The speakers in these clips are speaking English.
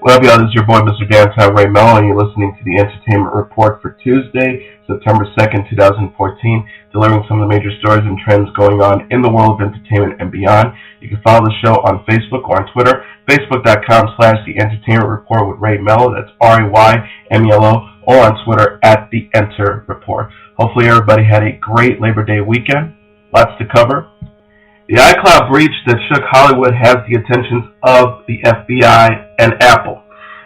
What up, y'all? This is your boy, Mr. Downtown Ray Mello, and you're listening to the Entertainment Report for Tuesday, September 2nd, 2014, delivering some of the major stories and trends going on in the world of entertainment and beyond. You can follow the show on Facebook or on Twitter, facebook.com/The Entertainment Report with Ray Mello, that's RAYMELO, or on Twitter @The Enter Report. Hopefully everybody had a great Labor Day weekend. Lots to cover. The iCloud breach that shook Hollywood has the attentions of the FBI and Apple.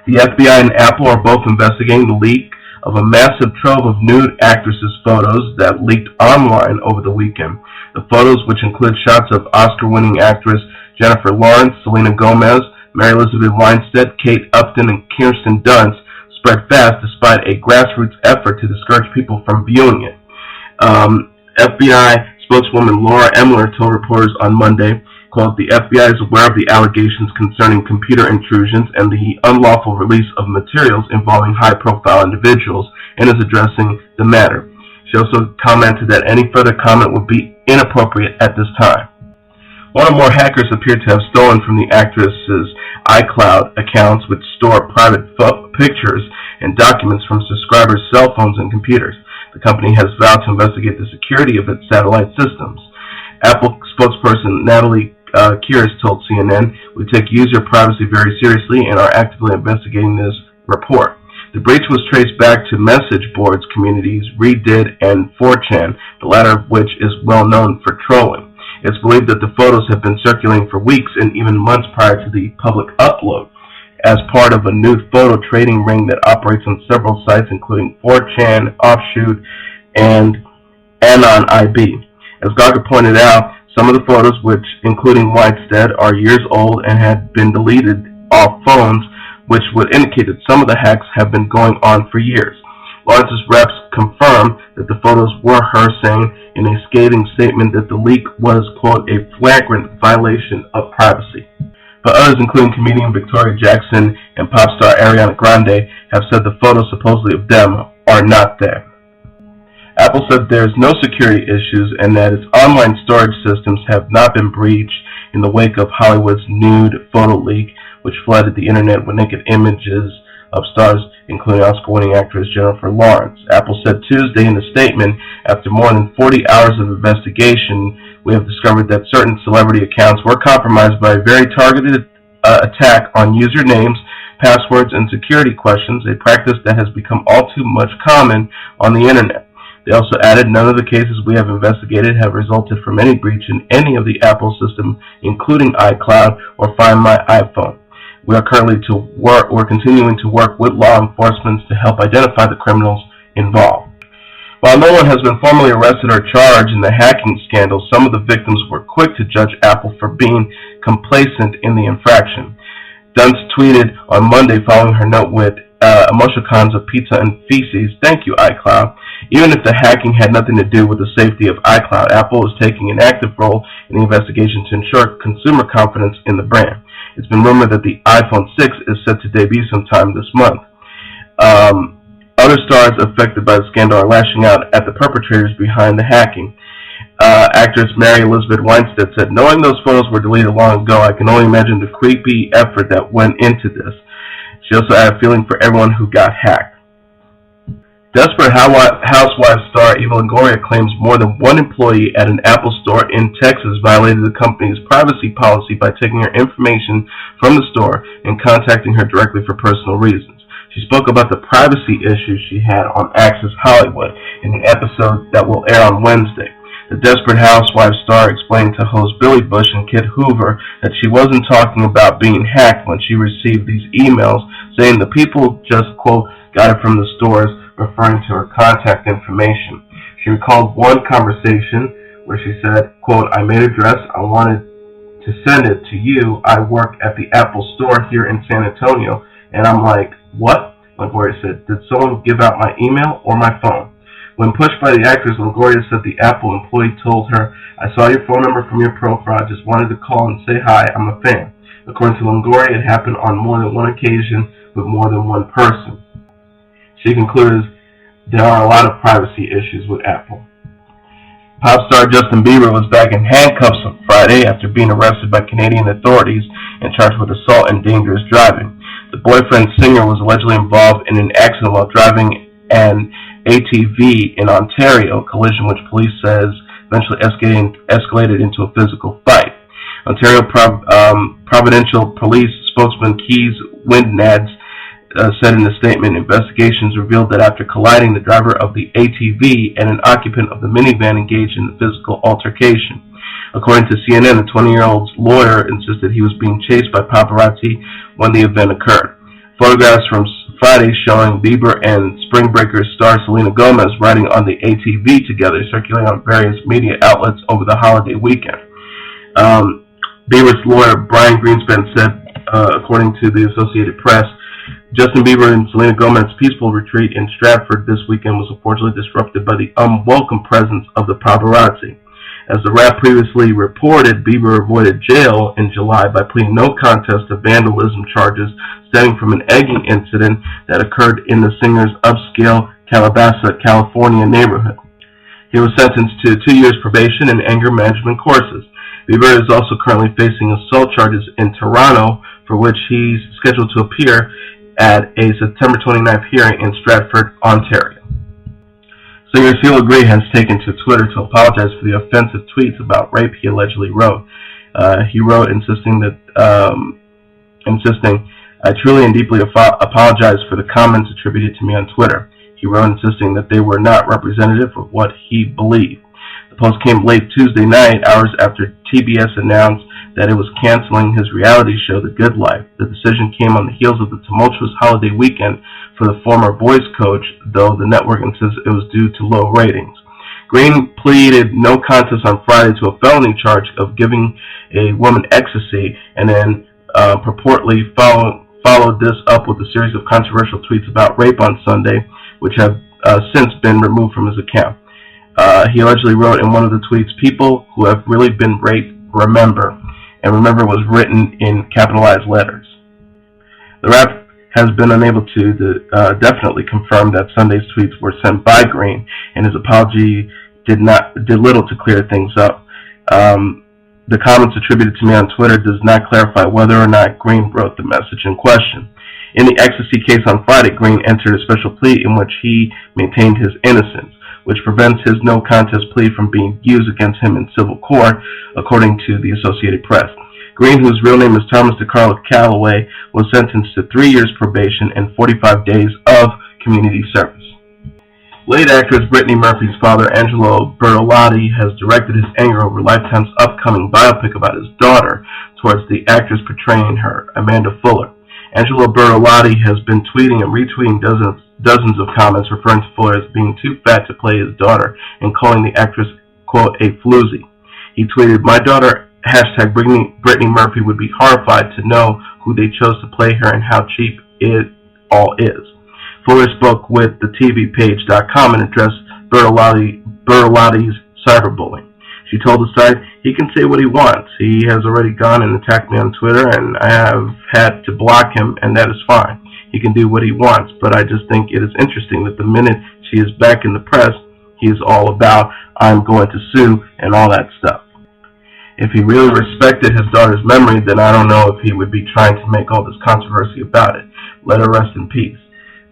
The FBI and Apple are both investigating the leak of a massive trove of nude actresses' photos that leaked online over the weekend. The photos, which include shots of Oscar-winning actress Jennifer Lawrence, Selena Gomez, Mary Elizabeth Winstead, Kate Upton, and Kirsten Dunst, spread fast despite a grassroots effort to discourage people from viewing it. FBI spokeswoman Laura Emler told reporters on Monday, quote, "The FBI is aware of the allegations concerning computer intrusions and the unlawful release of materials involving high-profile individuals and is addressing the matter." She also commented that any further comment would be inappropriate at this time. One or more hackers appear to have stolen from the actress's iCloud accounts, which store private pictures and documents from subscribers' cell phones and computers. The company has vowed to investigate the security of its satellite systems. Apple spokesperson Natalie Kears told CNN, "We take user privacy very seriously and are actively investigating this report." The breach was traced back to message boards communities Reddit and 4chan, the latter of which is well known for trolling. It's believed that the photos have been circulating for weeks and even months prior to the public upload, as part of a nude photo trading ring that operates on several sites, including 4chan, Offshoot, and Anon IB. As Gawker pointed out, some of the photos, which including Winstead, are years old and had been deleted off phones, which would indicate that some of the hacks have been going on for years. Lawrence's reps confirmed that the photos were her, saying in a scathing statement that the leak was, quote, "a flagrant violation of privacy." But others, including comedian Victoria Jackson and pop star Ariana Grande, have said the photos supposedly of them are not there. Apple said there's no security issues and that its online storage systems have not been breached in the wake of Hollywood's nude photo leak, which flooded the internet with naked images of stars, including Oscar-winning actress Jennifer Lawrence. Apple said Tuesday in a statement, "After more than 40 hours of investigation, we have discovered that certain celebrity accounts were compromised by a very targeted attack on usernames, passwords, and security questions, a practice that has become all too much common on the internet." They also added, "None of the cases we have investigated have resulted from any breach in any of the Apple system, including iCloud or Find My iPhone. We're continuing to work with law enforcement to help identify the criminals involved." While no one has been formally arrested or charged in the hacking scandal, some of the victims were quick to judge Apple for being complacent in the infraction. Dunst tweeted on Monday following her note with emoticons of pizza and feces, "Thank you, iCloud. Even if the hacking had nothing to do with the safety of iCloud, Apple is taking an active role in the investigation to ensure consumer confidence in the brand." It's been rumored that the iPhone 6 is set to debut sometime this month. Other stars affected by the scandal are lashing out at the perpetrators behind the hacking. Actress Mary Elizabeth Winstead said, "Knowing those photos were deleted long ago, I can only imagine the creepy effort that went into this." She also had a feeling for everyone who got hacked. Desperate Housewives star Eva Longoria claims more than one employee at an Apple store in Texas violated the company's privacy policy by taking her information from the store and contacting her directly for personal reasons. She spoke about the privacy issues she had on Access Hollywood in the episode that will air on Wednesday. The Desperate Housewives star explained to hosts Billy Bush and Kit Hoover that she wasn't talking about being hacked when she received these emails, saying the people just, quote, "got it from the stores," referring to her contact information. She recalled one conversation where she said, quote, "I made a dress. I wanted to send it to you. I work at the Apple store here in San Antonio." And I'm like, "What?" Longoria said, "Did someone give out my email or my phone?" When pushed by the actress, Longoria said the Apple employee told her, "I saw your phone number from your profile. I just wanted to call and say hi. I'm a fan." According to Longoria, it happened on more than one occasion with more than one person. She concluded, "There are a lot of privacy issues with Apple." Pop star Justin Bieber was back in handcuffs on Friday after being arrested by Canadian authorities and charged with assault and dangerous driving. The boyfriend singer was allegedly involved in an accident while driving an ATV in Ontario, a collision which police says eventually escalated into a physical fight. Ontario Provincial Police spokesman Keys Windnads said in a statement, investigations revealed that after colliding, the driver of the ATV and an occupant of the minivan engaged in a physical altercation. According to CNN, the 20-year-old's lawyer insisted he was being chased by paparazzi when the event occurred. Photographs from Friday showing Bieber and Spreaker star Selena Gomez riding on the ATV together circulated on various media outlets over the holiday weekend. Bieber's lawyer, Brian Greenspan, said, according to the Associated Press, Justin Bieber and Selena Gomez's peaceful retreat in Stratford this weekend was unfortunately disrupted by the unwelcome presence of the paparazzi. As the rap previously reported, Bieber avoided jail in July by pleading no contest to vandalism charges stemming from an egging incident that occurred in the singer's upscale Calabasas, California neighborhood. He was sentenced to 2 years probation and anger management courses. Bieber is also currently facing assault charges in Toronto, for which he's scheduled to appear at a September 29th hearing in Stratford, Ontario. Singer CeeLo Grey has taken to Twitter to apologize for the offensive tweets about rape he allegedly wrote. He wrote insisting, I truly and deeply apologize for the comments attributed to me on Twitter. He wrote insisting that they were not representative of what he believed. The post came late Tuesday night, hours after TBS announced that it was canceling his reality show, The Good Life. The decision came on the heels of the tumultuous holiday weekend for the former boys coach, though the network insists it was due to low ratings. Green pleaded no contest on Friday to a felony charge of giving a woman ecstasy, and then purportedly followed this up with a series of controversial tweets about rape on Sunday, which have since been removed from his account. He allegedly wrote in one of the tweets, "People who have really been raped, remember," and remember was written in capitalized letters. The rap has been unable to definitely confirm that Sunday's tweets were sent by Green, and his apology did little to clear things up. The comments attributed to me on Twitter does not clarify whether or not Green wrote the message in question. In the ecstasy case on Friday, Green entered a special plea in which he maintained his innocence, which prevents his no contest plea from being used against him in civil court, according to the Associated Press. Green, whose real name is Thomas DeCarlo Calloway, was sentenced to 3 years probation and 45 days of community service. Late actress Brittany Murphy's father, Angelo Bertolotti, has directed his anger over Lifetime's upcoming biopic about his daughter towards the actress portraying her, Amanda Fuller. Angelo Bertolotti has been tweeting and retweeting dozens of comments referring to Fuller as being too fat to play his daughter and calling the actress, quote, a floozy. He tweeted, "My daughter, hashtag Brittany Murphy, would be horrified to know who they chose to play her and how cheap it all is." Fuller spoke with the TVPage.com and addressed Bertolotti's cyberbullying. She told the site, "He can say what he wants. He has already gone and attacked me on Twitter, and I have had to block him, and that is fine. He can do what he wants, but I just think it is interesting that the minute she is back in the press, he is all about, I'm going to sue, and all that stuff." If he really respected his daughter's memory, then I don't know if he would be trying to make all this controversy about it. Let her rest in peace.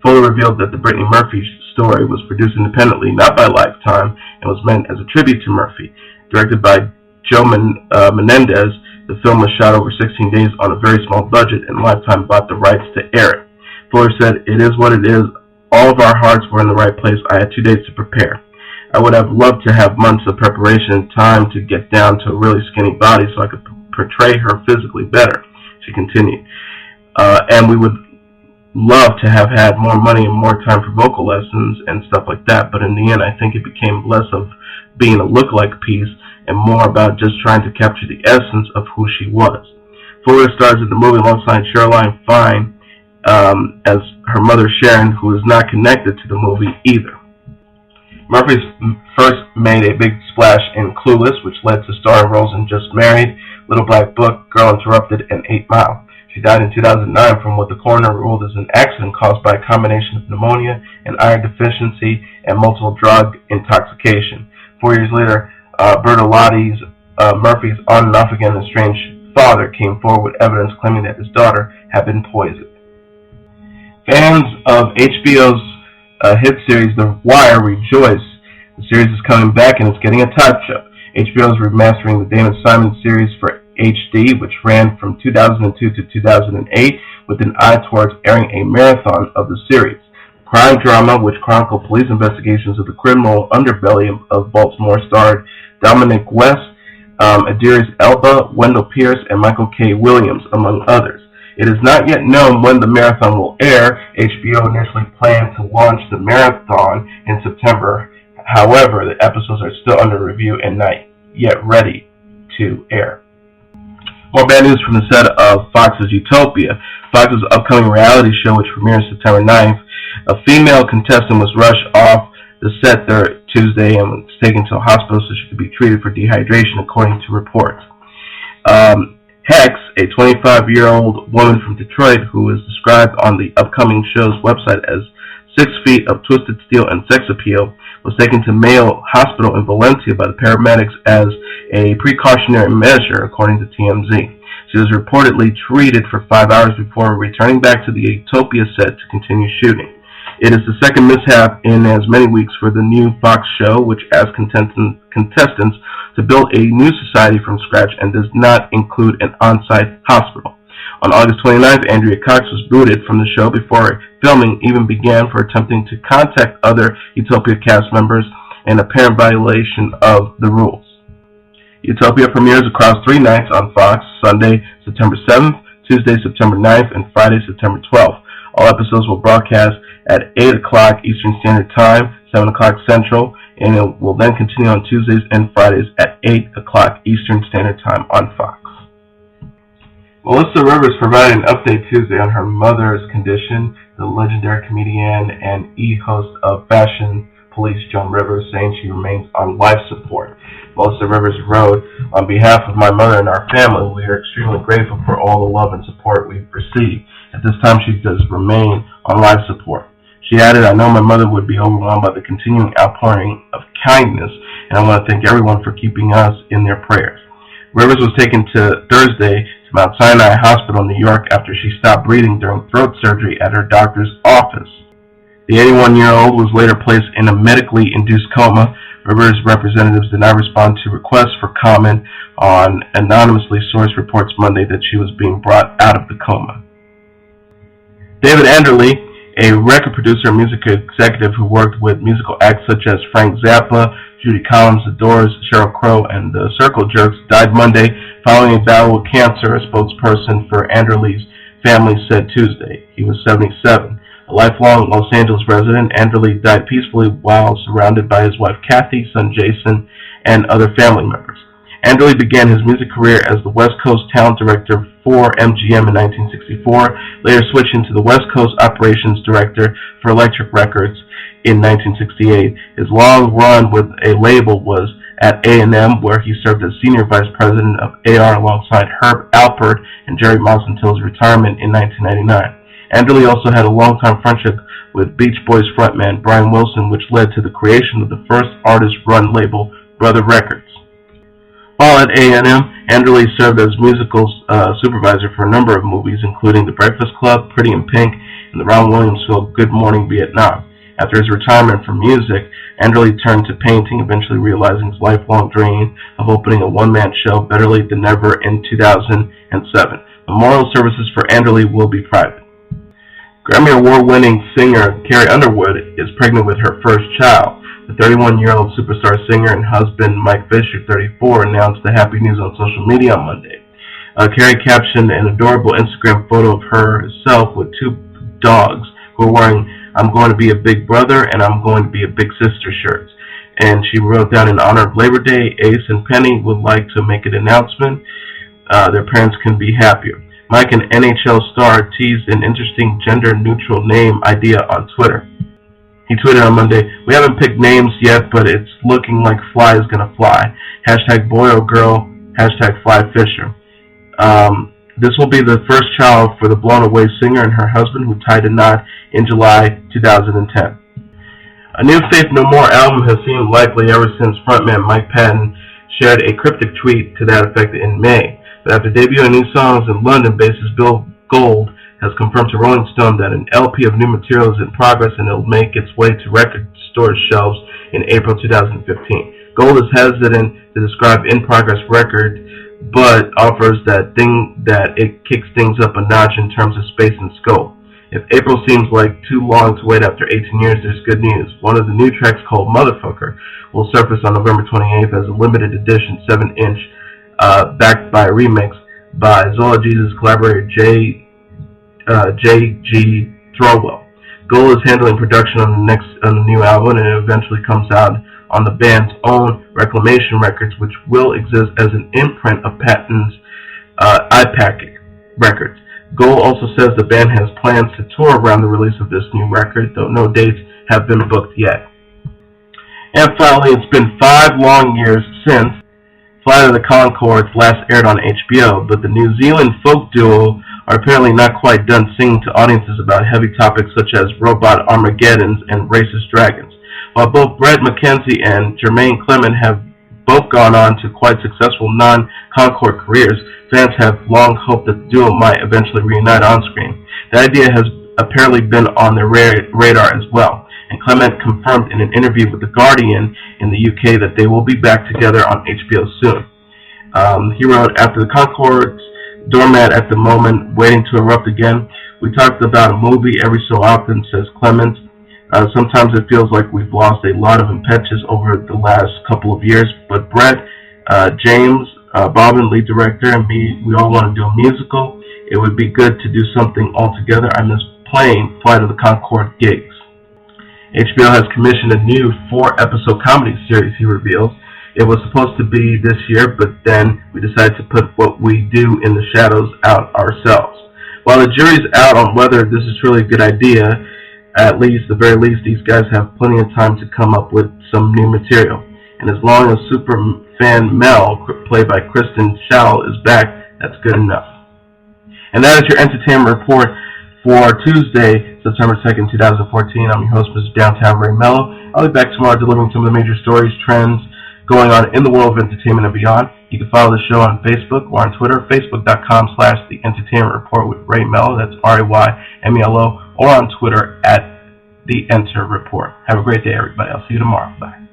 Fuller revealed that the Brittany Murphy story was produced independently, not by Lifetime, and was meant as a tribute to Murphy. Directed by Joe Menendez, the film was shot over 16 days on a very small budget, and Lifetime bought the rights to air it. Fuller said, "It is what it is. All of our hearts were in the right place. I had 2 days to prepare. I would have loved to have months of preparation and time to get down to a really skinny body so I could portray her physically better," she continued. "And we would love to have had more money and more time for vocal lessons and stuff like that, but in the end I think it became less of being a look-like piece and more about just trying to capture the essence of who she was." Fuller stars in the movie alongside Caroline Fine as her mother Sharon, who is not connected to the movie either. Murphy first made a big splash in Clueless, which led to starring roles in Just Married, Little Black Book, Girl Interrupted, and 8 Mile. She died in 2009 from what the coroner ruled is an accident caused by a combination of pneumonia, an iron deficiency, and multiple drug intoxication. 4 years later, Bertolotti's Murphy's on and off again estranged father came forward with evidence claiming that his daughter had been poisoned. Fans of HBO's hit series The Wire rejoice. The series is coming back and it's getting a touch-up. HBO is remastering the Damon Simon series for HD, which ran from 2002 to 2008, with an eye towards airing a marathon of the series. Crime drama, which chronicled police investigations of the criminal underbelly of Baltimore, starred Dominic West, Idris Elba, Wendell Pierce, and Michael K. Williams, among others. It is not yet known when the marathon will air. HBO initially planned to launch the marathon in September. However, the episodes are still under review and not yet ready to air. More bad news from the set of Fox's Utopia. Fox's upcoming reality show, which premieres September 9th, a female contestant was rushed off the set there Tuesday and was taken to a hospital so she could be treated for dehydration, according to reports. Hex, a 25-year-old woman from Detroit who is described on the upcoming show's website as 6 feet of twisted steel and sex appeal, was taken to Mayo Hospital in Valencia by the paramedics as a precautionary measure, according to TMZ. She was reportedly treated for 5 hours before returning back to the Utopia set to continue shooting. It is the second mishap in as many weeks for the new Fox show, which asks contestants to build a new society from scratch and does not include an on-site hospital. On August 29th, Andrea Cox was booted from the show before filming even began for attempting to contact other Utopia cast members, an apparent violation of the rules. Utopia premieres across 3 nights on Fox: Sunday, September 7th, Tuesday, September 9th, and Friday, September 12th. All episodes will broadcast at 8 o'clock Eastern Standard Time, 7 o'clock Central, and it will then continue on Tuesdays and Fridays at 8 o'clock Eastern Standard Time on Fox. Melissa Rivers provided an update Tuesday on her mother's condition. The legendary comedian and host of Fashion Police, Joan Rivers, saying she remains on life support. Melissa Rivers wrote, "On behalf of my mother and our family, we are extremely grateful for all the love and support we've received. At this time, she does remain on life support." She added, "I know my mother would be overwhelmed by the continuing outpouring of kindness, and I want to thank everyone for keeping us in their prayers." Rivers was taken to Thursday to Mount Sinai Hospital in New York after she stopped breathing during throat surgery at her doctor's office. The 81-year-old was later placed in a medically induced coma. Rivers' representatives did not respond to requests for comment on anonymously sourced reports Monday that she was being brought out of the coma. David Anderle, a record producer and music executive who worked with musical acts such as Frank Zappa, Judy Collins, The Doors, Sheryl Crow, and the Circle Jerks, died Monday following a battle with cancer, a spokesperson for Anderle's family said Tuesday. He was 77. A lifelong Los Angeles resident, Anderle died peacefully while surrounded by his wife Kathy, son Jason, and other family members. Anderle began his music career as the West Coast talent director for MGM in 1964, later switching to the West Coast operations director for Electric Records in 1968. His long run with a label was at A&M, where he served as senior vice president of AR alongside Herb Alpert and Jerry Moss until his retirement in 1999. Anderle also had a long-time friendship with Beach Boys frontman Brian Wilson, which led to the creation of the first artist-run label, Brother Records. While at A&M, Anderle served as musical supervisor for a number of movies, including The Breakfast Club, Pretty in Pink, and the Ron Williams film Good Morning Vietnam. After his retirement from music, Anderle turned to painting, eventually realizing his lifelong dream of opening a one-man show, Better Late Than Never, in 2007. Memorial services for Anderle will be private. Grammy Award-winning singer Carrie Underwood is pregnant with her first child. The 31-year-old superstar singer and husband Mike Fisher, 34, announced the happy news on social media on Monday. Carrie captioned an adorable Instagram photo of herself with 2 dogs who are wearing "I'm going to be a big brother" and "I'm going to be a big sister" shirts. And she wrote down, "In honor of Labor Day, Ace and Penny would like to make an announcement. Their parents can be happier." Mike, an NHL star, teased an interesting gender-neutral name idea on Twitter. He tweeted on Monday, "We haven't picked names yet, but it's looking like Fly is gonna fly. Hashtag boy or girl, hashtag Fly Fisher." This will be the first child for the Blown Away singer and her husband, who tied a knot in July 2010. A new Faith No More album has seemed likely ever since frontman Mike Patton shared a cryptic tweet to that effect in May. But after debuting new songs in London, bassist Bill Gold has confirmed to Rolling Stone that an LP of new material is in progress and it will make its way to record store shelves in April 2015. Gold is hesitant to describe in-progress record, but offers that it kicks things up a notch in terms of space and scope. If April seems like too long to wait after 18 years, there's good news. One of the new tracks, called Motherfucker, will surface on November 28th as a limited edition 7-inch, backed by a remix by Zola Jesus collaborator J.G. Throwell. Gold is handling production on the new album, and it eventually comes out on the band's own Reclamation Records, which will exist as an imprint of Patton's IPAC Records. Gold also says the band has plans to tour around the release of this new record, though no dates have been booked yet. And finally, it's been 5 long years since Flight of the Conchords last aired on HBO, but the New Zealand folk duo are apparently not quite done singing to audiences about heavy topics such as robot Armageddons and racist dragons. While both Brett McKenzie and Jermaine Clement have both gone on to quite successful non-Conchord careers, fans have long hoped that the duo might eventually reunite on screen. The idea has apparently been on their radar as well, and Clement confirmed in an interview with The Guardian in the UK that they will be back together on HBO soon. He wrote, "After the Conchords, doormat at the moment, waiting to erupt again. We talked about a movie every so often," says Clement. "Sometimes it feels like we've lost a lot of impetus over the last couple of years, but Brett, James, Bobbin, lead director, and me, we all want to do a musical. It would be good to do something all together. I miss playing Flight of the Conchord gigs." HBO has commissioned a new 4-episode comedy series, he reveals. It was supposed to be this year, but then we decided to put What We Do in the Shadows out ourselves. While the jury's out on whether this is really a good idea, at the very least, these guys have plenty of time to come up with some new material. And as long as superfan Mel, played by Kristen Schaal, is back, that's good enough. And that is your entertainment report for Tuesday, September 2nd, 2014. I'm your host, Mr. Downtown Ray Mello. I'll be back tomorrow delivering some of the major stories, trends going on in the world of entertainment and beyond. You can follow the show on Facebook or on Twitter, facebook.com/The Entertainment Report with Ray Mello, that's RAYMELO, or on Twitter @The Enter Report. Have a great day, everybody. I'll see you tomorrow. Bye.